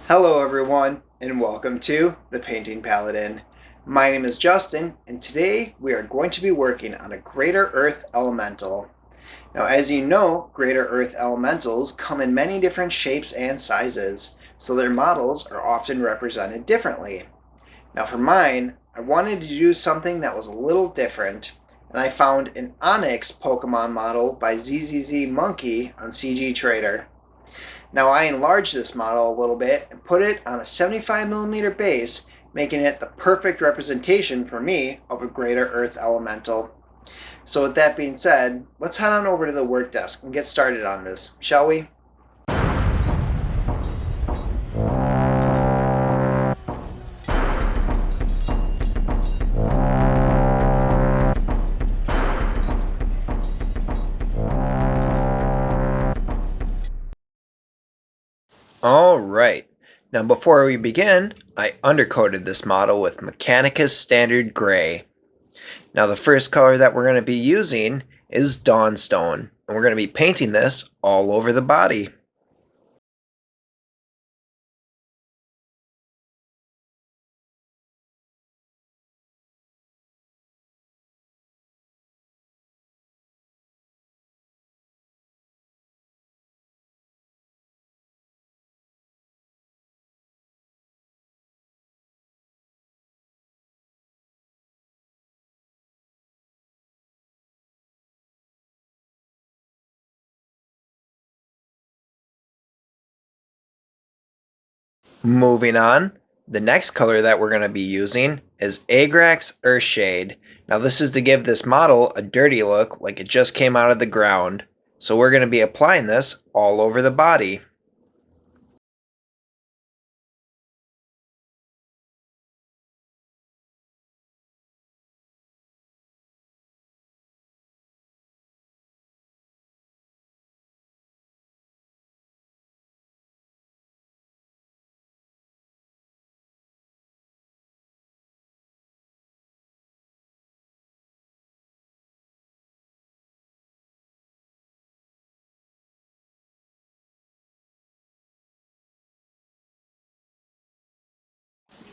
Hello everyone, and welcome to the Painting Paladin. My name is Justin, and today we are going to be working on a Greater Earth Elemental. Now, as you know, Greater Earth Elementals come in many different shapes and sizes, so their models are often represented differently. Now for mine, I wanted to do something that was a little different, and I found an Onyx Pokemon model by zzzMonkiezzz on CG Trader. Now I enlarged this model a little bit and put it on a 75mm base, making it the perfect representation for me of a Greater Earth Elemental. So with that being said, let's head on over to the work desk and get started on this, shall we? Alright, now before we begin, I undercoated this model with Mechanicus Standard Gray. Now the first color that we're going to be using is Dawnstone, and we're going to be painting this all over the body. Moving on, the next color that we're going to be using is Agrax Earthshade. Now this is to give this model a dirty look like it just came out of the ground. So we're going to be applying this all over the body.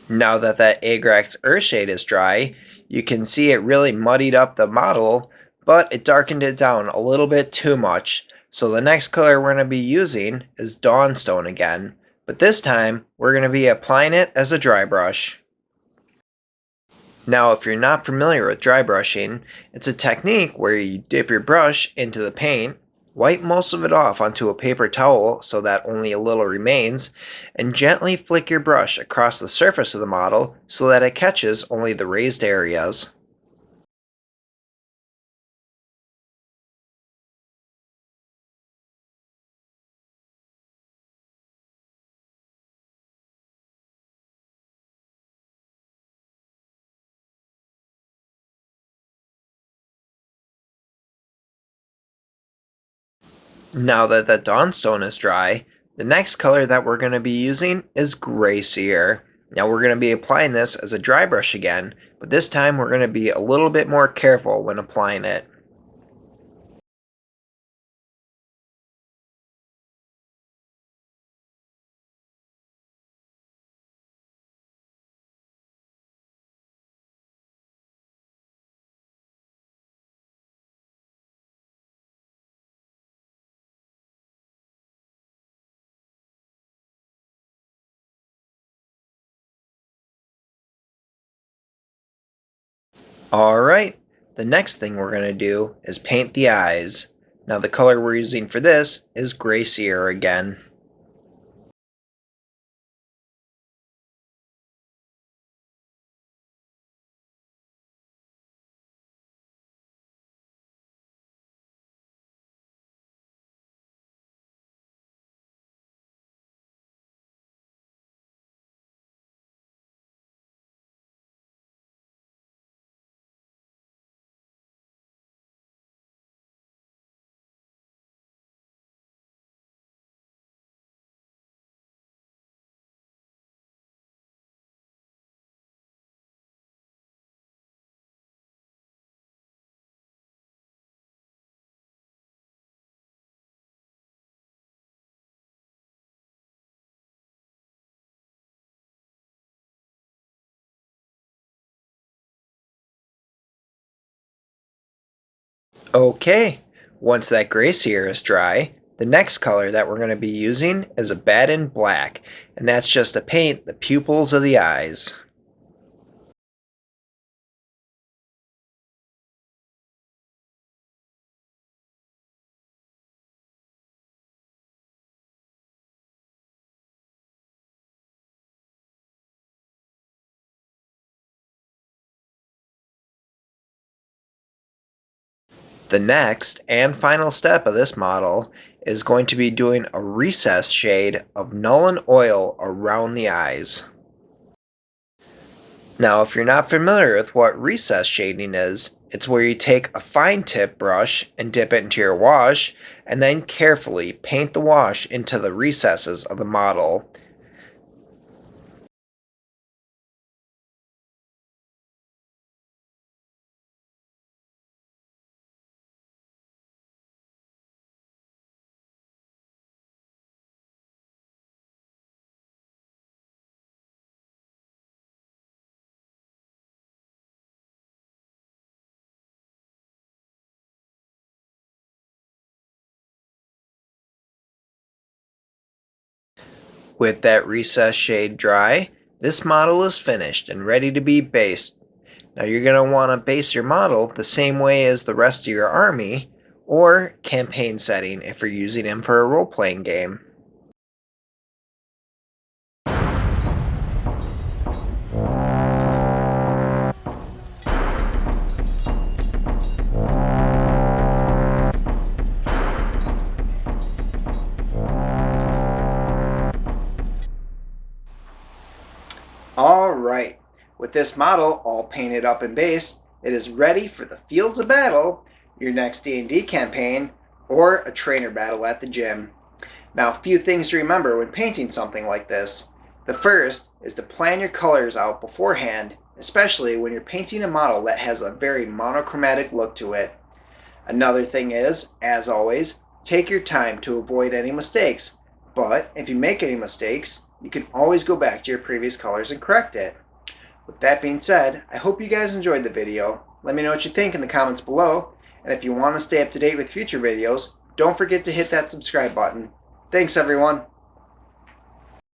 Now that Agrax Earthshade is dry, you can see it really muddied up the model, but it darkened it down a little bit too much. So the next color we're going to be using is Dawnstone again, but this time we're going to be applying it as a dry brush. Now, if you're not familiar with dry brushing, it's a technique where you dip your brush into the paint, wipe most of it off onto a paper towel so that only a little remains, and gently flick your brush across the surface of the model so that it catches only the raised areas. Now that the Dawnstone is dry, the next color that we're going to be using is Gray Seer. Now we're going to be applying this as a dry brush again, but this time we're going to be a little bit more careful when applying it. Alright, the next thing we're going to do is paint the eyes. Now the color we're using for this is Gray Seer again. Okay, once that gray Seer is dry, the next color that we're going to be using is Abaddon Black, and that's just to paint the pupils of the eyes. The next and final step of this model is going to be doing a recessed shade of Nuln Oil around the eyes. Now, if you're not familiar with what recess shading is, it's where you take a fine tip brush and dip it into your wash, and then carefully paint the wash into the recesses of the model. With that recess shade dry, this model is finished and ready to be based. Now you're going to want to base your model the same way as the rest of your army, or campaign setting if you're using him for a role-playing game. Alright, with this model all painted up and based, it is ready for the fields of battle, your next D&D campaign, or a trainer battle at the gym. Now, a few things to remember when painting something like this. The first is to plan your colors out beforehand, especially when you're painting a model that has a very monochromatic look to it. Another thing is, as always, take your time to avoid any mistakes, but if you make any mistakes, you can always go back to your previous colors and correct it. With that being said, I hope you guys enjoyed the video. Let me know what you think in the comments below, and if you want to stay up to date with future videos, don't forget to hit that subscribe button. Thanks everyone!